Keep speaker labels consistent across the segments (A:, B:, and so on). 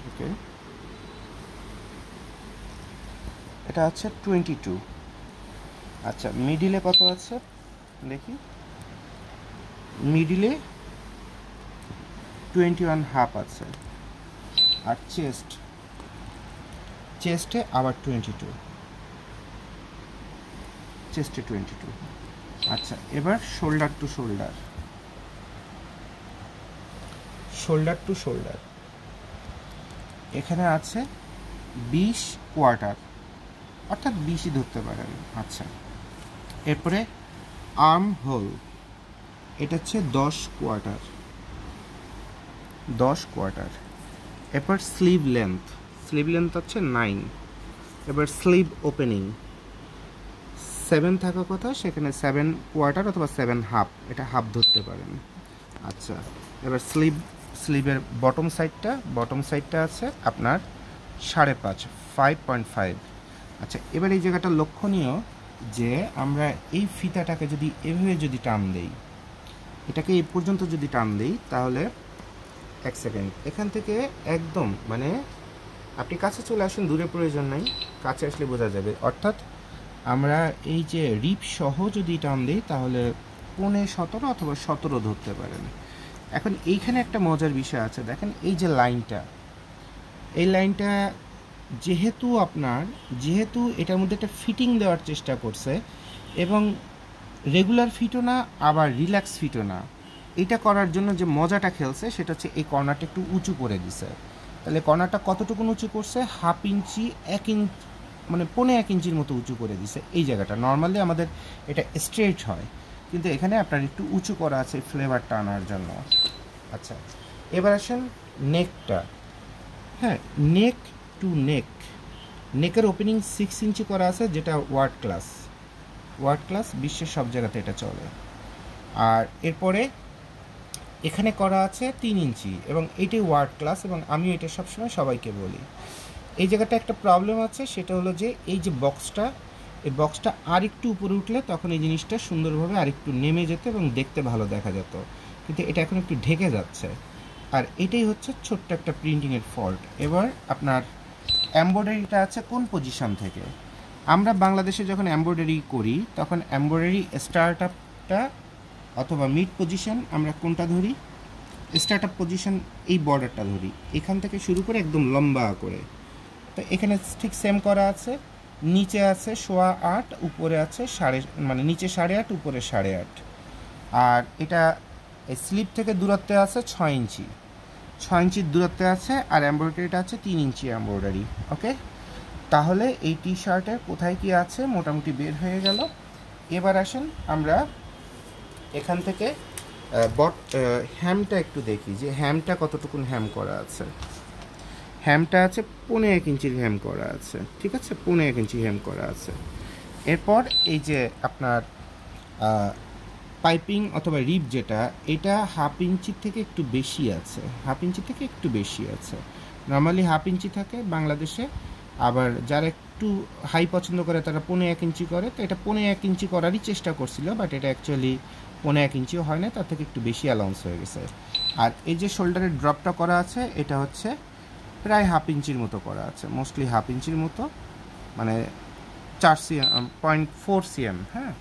A: ওকে, এটা আছে 22। আচ্ছা, মিডিলে কত আছে দেখি। মিডিলে 21.5 আছে। আর চেস্টে আবার 22, চেস্টে 22। আচ্ছা, এবার shoulder two shoulder, shoulder two shoulder এখানে আছে 20 কোয়ার্টার, অর্থাৎ 20ই ধরতে পারেন। আচ্ছা, এরপরে আর্ম হোল, এটা হচ্ছে 10 কোয়ার্টার, 10 কোয়ার্টার। এরপর স্লিভ লেন্থ হচ্ছে 9। এবার স্লিভ ওপেনিং 7 থাকার কথা, সেখানে 7 কোয়ার্টার অথবা 7.5, এটা হাফ ধরতে পারেন। আচ্ছা, এবার স্লিভের বটম সাইডটা আছে আপনার 5.5। আচ্ছা, এবার এই জায়গাটা লক্ষণীয় যে আমরা এই ফিতাটাকে যদি এভাবে যদি টান দেই, এটাকে এই পর্যন্ত যদি টান দেই, তাহলে এক সেকেন্ড, এখান থেকে একদম মানে আপনি কাছে চলে আসুন, দূরে প্রয়োজন নাই, কাছে আসলে বোঝা যাবে। অর্থাৎ আমরা এই যে রিপ সহ যদি টান দিই, তাহলে 15.17 অথবা 17 ধরতে পারেন। এখন এইখানে একটা মজার বিষয় আছে, দেখেন এই যে লাইনটা, এই লাইনটা যেহেতু এটার মধ্যে একটা ফিটিং দেওয়ার চেষ্টা করছে, এবং রেগুলার ফিটও না আবার রিল্যাক্স ফিটও না, এটা করার জন্য যে মজাটা খেলছে সেটা হচ্ছে এই কর্নারটা একটু উঁচু করে দিছে। তাহলে কর্নারটা কতটুকু উঁচু করছে, 1/2 ইঞ্চি, 1 ইঞ্চি, মানে 1.25 ইঞ্চির মতো উঁচু করে দিছে এই জায়গাটা। নর্মালি আমাদের এটা স্ট্রেট হয়, কিন্তু এখানে আপনার একটু উঁচু করা আছে ফ্লেভারটা আনার জন্য। আচ্ছা, এবার আসেন নেকটা। হ্যাঁ, নেক টু নেকের ওপেনিং 6 ইঞ্চি করা আছে, যেটা ওয়ার্ড ক্লাস বিশ্বের সব জায়গাতে এটা চলে। আর এরপরে এখানে করা আছে 3 ইঞ্চি, এবং এইটাই ওয়ার্ড ক্লাস, এবং আমি এটা সবসময় সবাইকে বলি। এই জায়গাটা একটা প্রবলেম আছে, সেটা হলো যে এই যে এই বক্সটা আর একটু উপরে উঠলে তখন এই জিনিসটা সুন্দরভাবে আর একটু নেমে যেত এবং দেখতে ভালো দেখা যেত, কিন্তু এটা এখন একটু ঢেকে যাচ্ছে। আর এটাই হচ্ছে ছোট্ট একটা প্রিন্টিংয়ের ফল্ট। এবার আপনার এমব্রয়ডারিটা আছে কোন পজিশন থেকে। আমরা বাংলাদেশে যখন এমব্রয়ডারি করি, তখন এমব্রয়ডারি স্টার্ট আপটা অথবা মিড পজিশন আমরা কোনটা ধরি, স্টার্ট আপ পজিশন এই বর্ডারটা ধরি, এখান থেকে শুরু করে একদম লম্বা করে। তো এখানে ঠিক সেম করা আছে, নিচে আছে 8.25, উপরে আছে মানে নিচে 8.5, উপরে 8.5। আর এটা এই স্লিপ থেকে দূরত্বে আছে 6 ইঞ্চি, 6 ইঞ্চির দূরত্বে আছে, আর এমব্রয়ডারিটা আছে 3 ইঞ্চি এমব্রয়ডারি। ওকে, তাহলে এই টি শার্টের কোথায় কি আছে মোটামুটি বের হয়ে গেল। এবার আসেন আমরা এখান থেকে হ্যামটা একটু দেখি, যে হ্যামটা কতটুকুন হ্যাম করা আছে। হ্যামটা আছে 1.5 ইঞ্চির হ্যাম করা আছে, ঠিক আছে, 1.5 ইঞ্চি হ্যাম করা আছে। এরপর এই যে আপনার পাইপিং অথবা রিপ যেটা, এটা 1/2 ইঞ্চির থেকে একটু বেশি আছে, 1/2 ইঞ্চি থেকে একটু বেশি আছে। নর্মালি 1/2 ইঞ্চি থাকে বাংলাদেশে, আবার যারা একটু হাই পছন্দ করে তারা 1.5 ইঞ্চি করে। তো এটা 1.5 ইঞ্চি করারই চেষ্টা করছিল, বাট এটা অ্যাকচুয়ালি 1.5 ইঞ্চিও হয় না, তার থেকে একটু বেশি অ্যালাউন্স হয়ে গেছে। আর এই যে শোল্ডারের ড্রপটা করা আছে, এটা হচ্ছে প্রায় 1/2 ইঞ্চির মতো করা আছে, মোস্টলি 1/2 ইঞ্চির মতো, মানে 0.4 cm। হ্যাঁ,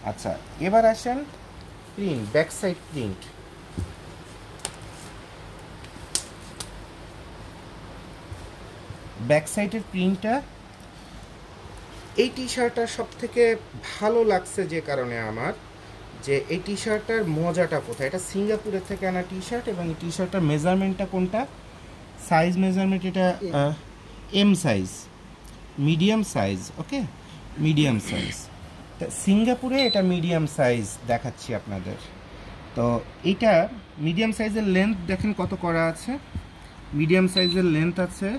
A: আচ্ছা, এবার আসেন print, back side print. Back সাইডের প্রিন্টটা এই টি শার্টটা সব থেকে ভালো লাগছে যে কারণে আমার, যে এই টি শার্টটার মজাটা কোথায়। এটা সিঙ্গাপুরের থেকে আনা টি শার্ট, এবং এই টি শার্টটার মেজারমেন্টটা কোনটা, সাইজ মেজারমেন্ট এটা এম সাইজ, মিডিয়াম সাইজ। ওকে, মিডিয়াম সাইজ। তা সিঙ্গাপুরে এটা মিডিয়াম সাইজ দেখাচ্ছি আপনাদের। তো এইটা মিডিয়াম সাইজের লেন্থ দেখেন কত করা আছে। মিডিয়াম সাইজের লেন্থ আছে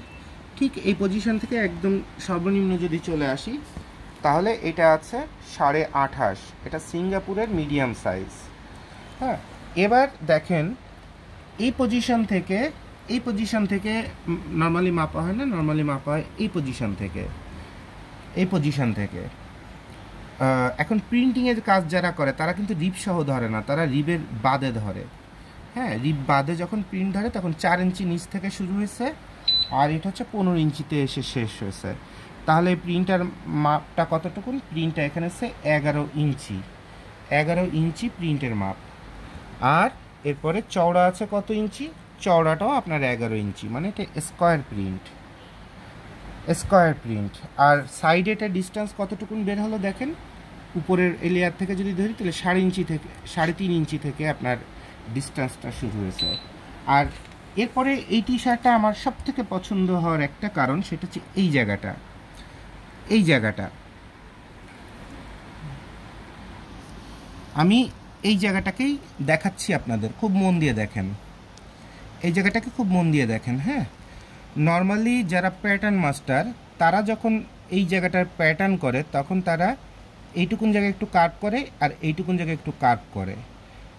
A: ঠিক এই পজিশন থেকে একদম সর্বনিম্ন যদি চলে আসি, তাহলে এটা আছে 28.5। এটা সিঙ্গাপুরের মিডিয়াম সাইজ। হ্যাঁ, এবার দেখেন এই পজিশন থেকে নর্মালি মাপা হয় না, নর্মালি মাপা হয় এই পজিশন থেকে। এখন প্রিন্টিংয়ের কাজ যারা করে তারা কিন্তু রিপ সহ ধরে না, তারা রিবের বাদে ধরে। হ্যাঁ, রিপ বাদে যখন প্রিন্ট ধরে তখন 4 ইঞ্চি নিচ থেকে শুরু হয়েছে, আর এটা হচ্ছে 15 ইঞ্চিতে এসে শেষ হয়েছে। তাহলে প্রিন্টার মাপটা কতটুকু? প্রিন্টটা এখানে হচ্ছে 11 ইঞ্চি, 11 ইঞ্চি প্রিন্টের মাপ। আর এরপরে চওড়া আছে কত ইঞ্চি? চওড়াটাও আপনার 11 ইঞ্চি, মানে এটা স্কোয়ার প্রিন্ট, স্কোয়ার প্রিন্ট। আর সাইডে এটা ডিস্টেন্স কতটুকু বের হলো দেখেন, উপরের এলিয়ার থেকে যদি ধরি তাহলে 3.5 ইঞ্চি থেকে 3.5 ইঞ্চি থেকে আপনার ডিস্টেন্সটা শুরু হয়েছে। আর এরপরে এই টি শার্টটা আমার সব থেকে পছন্দ হওয়ার একটা কারণ, সেটা হচ্ছে এই জায়গাটা, এই জায়গাটা আমি এই জায়গাটাকেই দেখাচ্ছি আপনাদের, খুব মন দিয়ে দেখেন, এই জায়গাটাকে খুব মন দিয়ে দেখেন। হ্যাঁ, নর্মালি যারা প্যাটার্ন মাস্টার তারা যখন এই জায়গাটার প্যাটার্ন করে তখন তারা এইটুকুন জায়গায় একটু কার্ভ করে আর এইটুকুন জায়গায় একটু কার্ভ করে,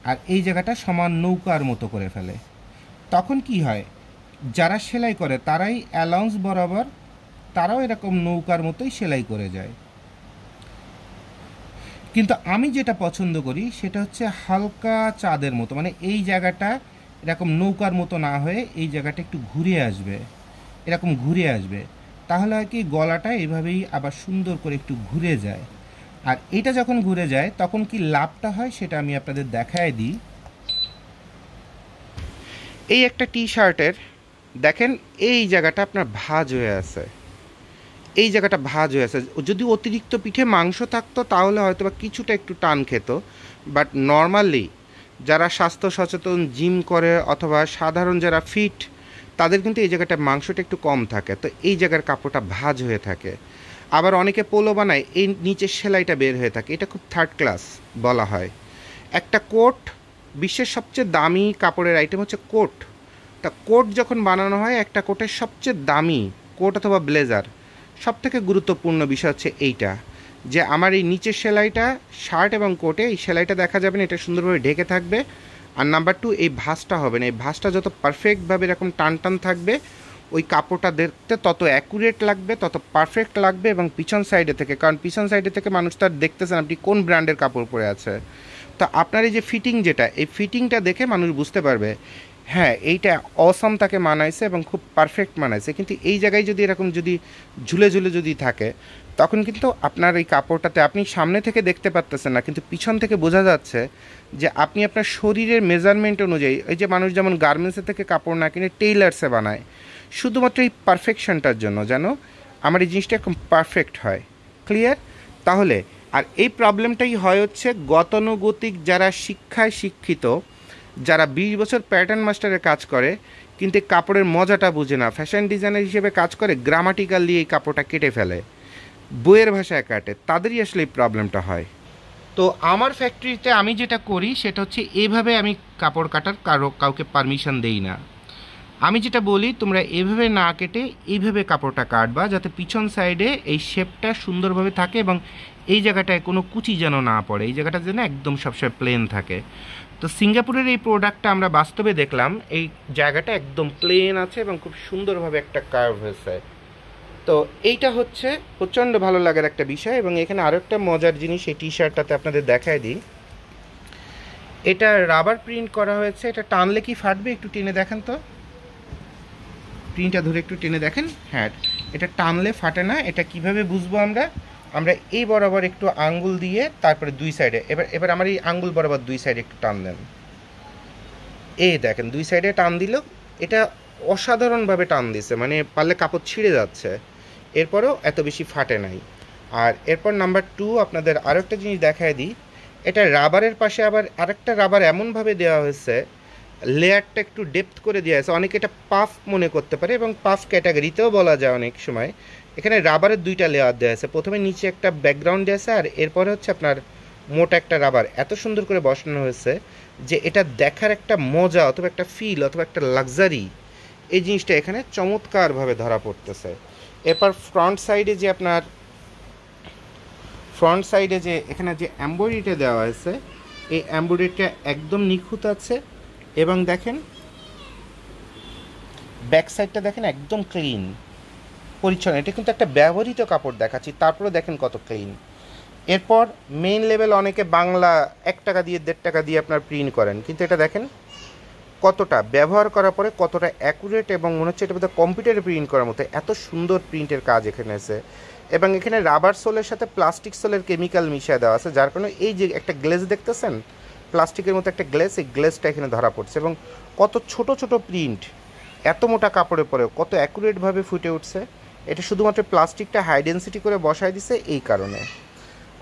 A: আর এই জায়গাটা সমান নৌকার মতো করে ফেলে। তখন কি হয়, যারা সেলাই করে তারাই অ্যালাউন্স বরাবর তারাও এরকম নৌকার মতোই সেলাই করে যায়। কিন্তু আমি যেটা পছন্দ করি সেটা হচ্ছে হালকা চাঁদের মতো, মানে এই জায়গাটা এরকম নৌকার মতো না হয়ে এই জায়গাটা একটু ঘুরে আসবে, এরকম ঘুরে আসবে। তাহলে হয় কি, গলাটা এভাবেই আবার সুন্দর করে একটু ঘুরে যায়। আর এটা যখন ঘুরে যায় তখন কি লাভটা হয় সেটা আমি আপনাদের দেখায় দিই। এই একটা টি শার্টের দেখেন এই জায়গাটা আপনার ভাঁজ হয়ে আছে, এই জায়গাটা ভাঁজ হয়ে আছে। যদি অতিরিক্ত পিঠে মাংস থাকতো তাহলে হয়তো বা কিছুটা একটু টান খেত, বাট নর্মালি যারা স্বাস্থ্য সচেতন, জিম করে অথবা সাধারণ যারা ফিট, তাদের কিন্তু এই জায়গাটা মাংসটা একটু কম থাকে, তো এই জায়গার কাপড়টা ভাঁজ হয়ে থাকে। আবার অনেকে পোলো বানায়, এই নিচের সেলাইটা বের হয়ে থাকে, এটা খুব থার্ড ক্লাস বলা হয়। একটা কোট, বিশ্বের সবচেয়ে দামি কাপড়ের আইটেম হচ্ছে কোট। তা কোট যখন বানানো হয়, একটা কোটের সবচেয়ে দামি কোট অথবা ব্লেজার, সবথেকে গুরুত্বপূর্ণ বিষয় হচ্ছে এইটা, যে আমার এই নিচের সেলাইটা শার্ট এবং কোটে এই সেলাইটা দেখা যাবে না, এটা সুন্দরভাবে ঢেকে থাকবে। আর নাম্বার 2, এই ভাঁজটা হবে না, এই ভাঁজটা যত পারফেক্টভাবে এরকম টান টান থাকবে, ওই কাপড়টা দেখতে তত অ্যাকুরেট লাগবে, তত পারফেক্ট লাগবে। এবং পিছন সাইডে থেকে, কারণ পিছন সাইডে থেকে মানুষ তার দেখতেছেন আপনি কোন ব্র্যান্ডের কাপড় পরে আছে, তো আপনার এই যে ফিটিং, যেটা এই ফিটিংটা দেখে মানুষ বুঝতে পারবে হ্যাঁ এইটা অসম তাকে মানাইছে এবং খুব পারফেক্ট মানাইছে। কিন্তু এই জায়গায় যদি এরকম যদি ঝুলে ঝুলে যদি থাকে, তখন কিন্তু আপনার এই কাপড়টাতে আপনি সামনে থেকে দেখতে পারতেছেন না, কিন্তু পিছন থেকে বোঝা যাচ্ছে যে আপনি আপনার শরীরের মেজারমেন্ট অনুযায়ী, এই যে মানুষ যেমন গার্মেন্টসের থেকে কাপড় না কিনে টেইলার্সে বানায়, শুধুমাত্র এই পারফেকশনটার জন্য, যেন আমার এই জিনিসটা একদম পারফেক্ট হয়। ক্লিয়ার? তাহলে আর এই প্রবলেমটাই হয় হচ্ছে গতানুগতিক যারা শিক্ষায় শিক্ষিত, যারা 20 বছর প্যাটার্ন মাস্টারের কাজ করে কিন্তু কাপড়ের মজাটা বুঝে না, ফ্যাশন ডিজাইনার হিসেবে কাজ করে, গ্রামাটিক্যালি এই কাপড়টা কেটে ফেলে, বইয়ের ভাষায় কাটে, তাদেরই আসলে এই প্রবলেমটা হয়। তো আমার ফ্যাক্টরিতে আমি যেটা করি সেটা হচ্ছে এভাবে আমি কাপড় কাটার কাউকে পারমিশন দেই না। আমি যেটা বলি, তোমরা এভাবে না কেটে এইভাবে কাপড়টা কাটবা, যাতে পিছন সাইডে এই শেপটা সুন্দরভাবে থাকে এবং এই জায়গাটায় কোনো কুচি যেন না পড়ে, এই জায়গাটা যেন একদম সবসময় প্লেন থাকে। তো সিঙ্গাপুরের এই প্রোডাক্টটা আমরা বাস্তবে দেখলাম, এই জায়গাটা একদম প্লেন আছে এবং খুব সুন্দরভাবে একটা কার্ভ হয়েছে। তো এইটা হচ্ছে প্রচণ্ড ভালো লাগার একটা বিষয়। এবং এখানে আরও একটা মজার জিনিস এই টি শার্টটাতে আপনাদের দেখায় দিই, এটা রাবার প্রিন্ট করা হয়েছে। এটা টানলে কি ফাটবে? একটু টেনে দেখেন তো, প্রিন্টটা ধরে একটু টেনে দেখেন। হ্যাঁ, এটা টানলে ফাটে না। এটা কিভাবে বুঝবো আমরা? আমরা এই বরাবর একটু আঙ্গুল দিয়ে তারপরে দুই সাইডে, এবার আমার এই আঙ্গুল বরাবর দুই সাইডে একটু টান দেন, এই দেখেন দুই সাইডে টান দিল, এটা অসাধারণভাবে টান দিছে, মানে পারলে কাপড় ছিঁড়ে যাচ্ছে, এরপরেও এত বেশি ফাটে নাই। আর এরপর নাম্বার 2 আপনাদের আরও একটা জিনিস দেখায় দিই, এটা রাবারের পাশে আবার আরেকটা রাবার এমনভাবে দেওয়া হয়েছে, লেয়ারটা একটু ডেপথ করে দেওয়া আছে। অনেকে এটা পাফ মনে করতে পারে এবং পাফ ক্যাটাগরিতেও বলা যায় অনেক সময়। এখানে রাবারের 2টা লেয়ার দেওয়া আছে, প্রথমে নিচে একটা ব্যাকগ্রাউন্ড দেওয়া আছে, আর এরপরে হচ্ছে আপনার মোটা একটা রাবার এত সুন্দর করে বসানো হয়েছে যে এটা দেখার একটা মজা অথবা একটা ফিল অথবা একটা লাক্সারি, এই জিনিসটা এখানে চমৎকারভাবে ধরা পড়তেছে। এরপর ফ্রন্ট সাইডে যে আপনার এখানে যে এমব্রয়ডারিটা দেওয়া আছে, এই এমব্রয়ডারিটা একদম নিখুঁত আছে। এবং দেখেন ব্যাক সাইডটা দেখেন একদম ক্লিন পরিচ্ছন্ন, এটা কিন্তু একটা ব্যবহৃত কাপড় দেখাচ্ছি, তারপরে দেখেন কত ক্লিন। এরপর মেইন লেভেল অনেকে বাংলা 1 টাকা দিয়ে 1.5 টাকা দিয়ে আপনার প্রিন্ট করেন, কিন্তু এটা দেখেন কতটা ব্যবহার করার পরে কতটা অ্যাকুরেট এবং মনে হচ্ছে এটা বোধহয় কম্পিউটারে প্রিন্ট করার মতো, এত সুন্দর প্রিন্টের কাজ এখানে আছে। এবং এখানে রাবার সোলের সাথে প্লাস্টিক সোলের কেমিক্যাল মিশিয়ে দেওয়া আছে, যার কারণে এই যে একটা গ্লেজ দেখতেছেন প্লাস্টিকের মতো একটা গ্লেজ, এই গ্লেজটা এখানে ধরা পড়ছে। এবং কত ছোট ছোট প্রিন্ট এত মোটা কাপড়ের পরেও কত অ্যাকুরেটভাবে ফুটে উঠছে। এটা শুধুমাত্র প্লাস্টিকটা হাই ডেন্সিটি করে বসায় দিছে এই কারণে।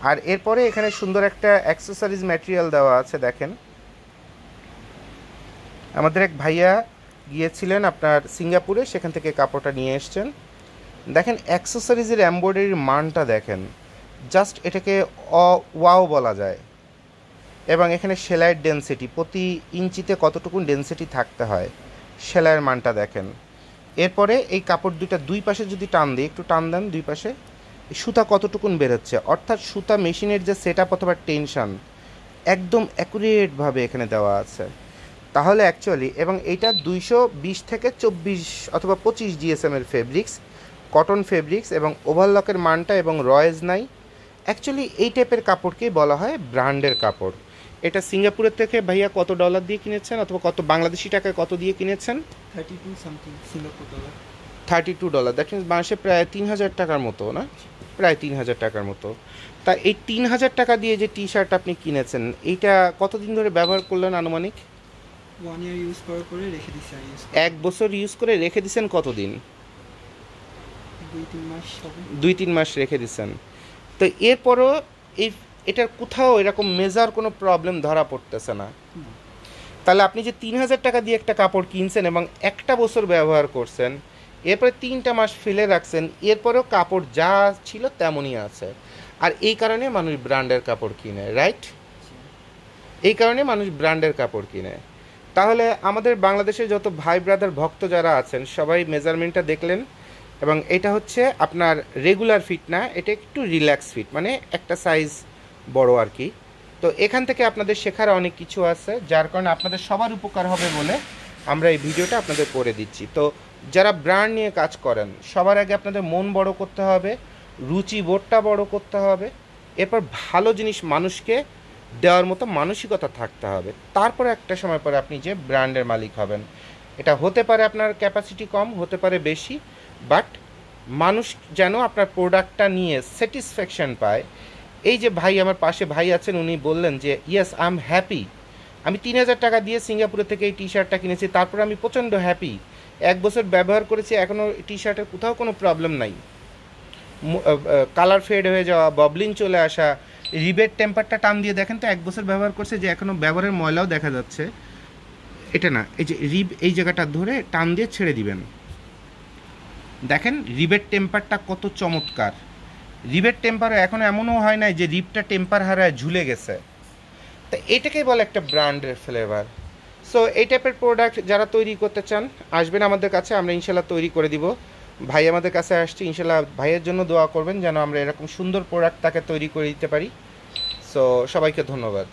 A: আর এরপরে এখানে সুন্দর একটা অ্যাক্সেসরিজ ম্যাটেরিয়াল দেওয়া আছে। দেখেন আমাদের এক ভাইয়া গিয়েছিলেন আপনার সিঙ্গাপুরে, সেখান থেকে কাপড়টা নিয়ে এসছেন। দেখেন অ্যাক্সেসরিজের এমব্রয়ডারির মানটা দেখেন, জাস্ট এটাকে ওয়াও বলা যায়। এবং এখানে সেলাইয়ের ডেন্সিটি, প্রতি ইঞ্চিতে কতটুকুন ডেন্সিটি থাকতে হয়, সেলাইয়ের মানটা দেখেন। এরপরে এই কাপড় দুই পাশে যদি টান দিই, একটু টান দেন দুই পাশে, সুতা কতটুকুন বেরোচ্ছে, অর্থাৎ সুতা মেশিনের যে সেট আপ অথবা টেনশন একদম অ্যাকুরেটভাবে এখানে দেওয়া আছে। তাহলে অ্যাকচুয়ালি, এবং এইটা 220 থেকে 24 অথবা 25 জিএসএমের ফেব্রিক্স, কটন ফেব্রিক্স, এবং ওভারলকের মানটা এবং রয়েজ নাই। অ্যাকচুয়ালি এই টাইপের কাপড়কেই বলা হয় ব্র্যান্ডের কাপড়। এটা সিঙ্গাপুরের থেকে ভাইয়া কত ডলার দিয়ে কিনেছেন, অথবা কত বাংলাদেশি টাকায় কত দিয়ে কিনেছেন?
B: 32 something Singapore dollar.
A: $32, that means বাংলাদেশে প্রায় 3000 টাকার মতো না, প্রায় 3000 টাকার মতো। তা এই 3000 টাকা দিয়ে যে টি শার্ট আপনি কিনেছেন, এইটা কতদিন ধরে ব্যবহার করলেন আনুমানিক?
B: 1 ইয়ার ইউজ করার পরে রেখে দিছি।
A: 1 বছর ইউজ করে রেখে দিছেন কতদিন?
B: 2-3 মাস হবে।
A: 2-3 মাস রেখে দিছেন। তো এরপরও এটার কোথাও এরকম মেজার কোনো প্রবলেম ধরা পড়তেছে না। তাহলে আপনি যে 3000 টাকা দিয়ে একটা কাপড় কিনছেন এবং একটা বছর ব্যবহার করছেন, এরপরে 3টা মাস ফেলে রাখছেন, এরপরেও কাপড় যা ছিল তেমনই আছে। আর এই কারণে মানুষ ব্র্যান্ডের কাপড় কিনে, রাইট? এই কারণে মানুষ ব্র্যান্ডের কাপড় কিনে। তাহলে আমাদের বাংলাদেশের যত ভাই ব্রাদার ভক্ত যারা আছেন সবাই মেজারমেন্টটা দেখলেন, এবং এটা হচ্ছে আপনার রেগুলার ফিট না, এটা একটু রিল্যাক্স ফিট, মানে একটা সাইজ বড় আর কি। তো এখান থেকে আপনাদের শেখার অনেক কিছু আছে, যার কারণে আপনাদের সবার উপকার হবে বলে আমরা এই ভিডিওটা আপনাদের করে দিচ্ছি। তো যারা ব্র্যান্ড নিয়ে কাজ করেন, সবার আগে আপনাদের মন বড় করতে হবে, রুচি বোধটা বড় করতে হবে, এরপর ভালো জিনিস মানুষকে দেওয়ার মতো মানসিকতা থাকতে হবে। তারপরে একটা সময় পরে আপনি যে ব্র্যান্ডের মালিক হবেন। এটা হতে পারে আপনার ক্যাপাসিটি কম, হতে পারে বেশি, বাট মানুষ যেন আপনার প্রোডাক্টটা নিয়ে স্যাটিসফ্যাকশন পায়। এই যে ভাই আমার পাশে ভাই আছেন, উনি বললেন যে ইয়েস আই এম হ্যাপি, আমি 3000 টাকা দিয়ে সিঙ্গাপুরের থেকে এই টি শার্টটা কিনেছি, তারপর আমি প্রচণ্ড হ্যাপি, 1 বছর ব্যবহার করেছি, এখনও টি শার্টের কোথাও কোনো প্রবলেম নাই। কালার ফেড হয়ে যাওয়া, ববলিন চলে আসা, রিবেট টেম্পারটা টান দিয়ে দেখেন তো 1 বছর ব্যবহার করছে যে এখনও ব্যবহারের ময়লাও দেখা যাচ্ছে। এটা না, এই যে রিব, এই জায়গাটা ধরে টান দিয়ে ছেড়ে দিবেন, দেখেন রিবেট টেম্পারটা কত চমৎকার। রিবেট টেম্পারও এখনও এমনও হয় নাই যে রিবটা টেম্পার হারায় ঝুলে গেছে। তো এটাকেই বলে একটা ব্র্যান্ডের ফ্লেভার। সো এই টাইপের প্রোডাক্ট যারা তৈরি করতে চান আসবেন আমাদের কাছে, আমরা ইনশাল্লাহ তৈরি করে দিব। ভাই আমাদের কাছে আসছে, ইনশাল্লাহ ভাইয়ের জন্য দোয়া করবেন যেন আমরা এরকম সুন্দর প্রোডাক্ট তাকে তৈরি করে দিতে পারি। সো সবাইকে ধন্যবাদ।